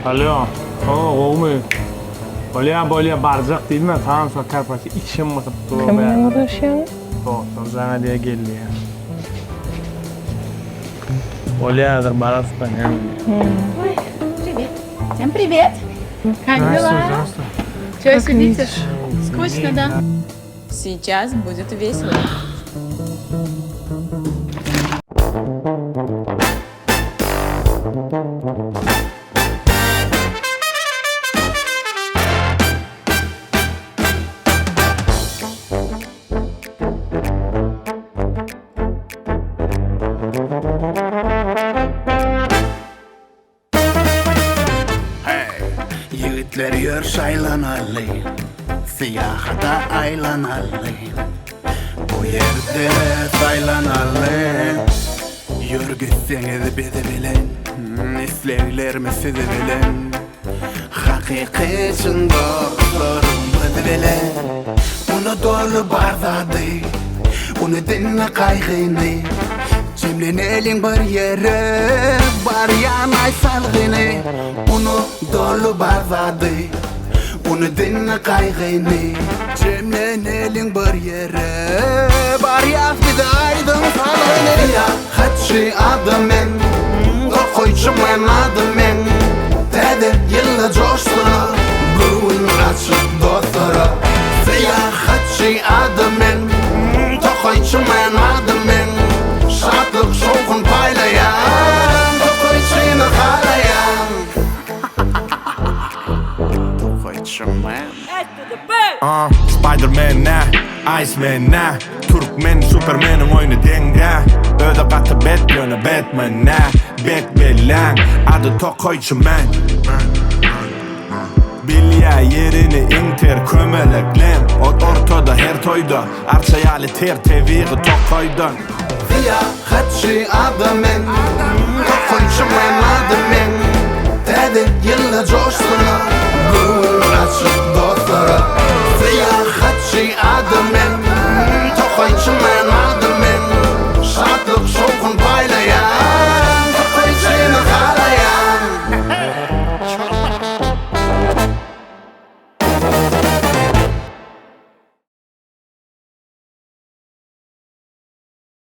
Alo. Oğlum. Bolya barcak değil mi? Tamam sakar parça içim batıp dur. Kimle uğraşıyorsun? Doktor sana diye geldi ya. Bolyadır barastan ya. Ой, привет. Всем привет. Как дела? Здравствуй. Чего сидите? Скучно, да? Сейчас будет весело. Yigitler yer şaylanalı, siyahata aylanalı. Bu yerde saylanalı. Yürgüseniz bizi bilen, islerlerimi sizi bilen. Hakiki için dostlarım bizi bilen. Onu dolu barzadı, onu dinle kaygını. Cemlenelim bir yere, var yanay salgını. Onu dolu barzadı, onu dinle kaygını. Cemlenelim bir yere, var yaz bir de aydın salgını. Ya hatçı adım ben, okuyucu ben adım ben. Dede yılla coştu, bugün açık dostlara. Seyahatçı adım ben, okuyucu ben adım ben. Şartlık şokun paylayan, dokuyucunu halayan. Dokuyucu man. Spider-Man ne, Iceman ne, Turkmen, Superman'ın oyunu denge. Öde katı Batman'ı Batman ne, Batman adı Tokoyçu man. Bilya yerini inter kömeleklen, ortada her toyda, arşayali ter teviği Tokoy'dan. Seyahatçı adım ben, okuyucu ben adım ben. Dede yılla coştu, bugün açık dostlara.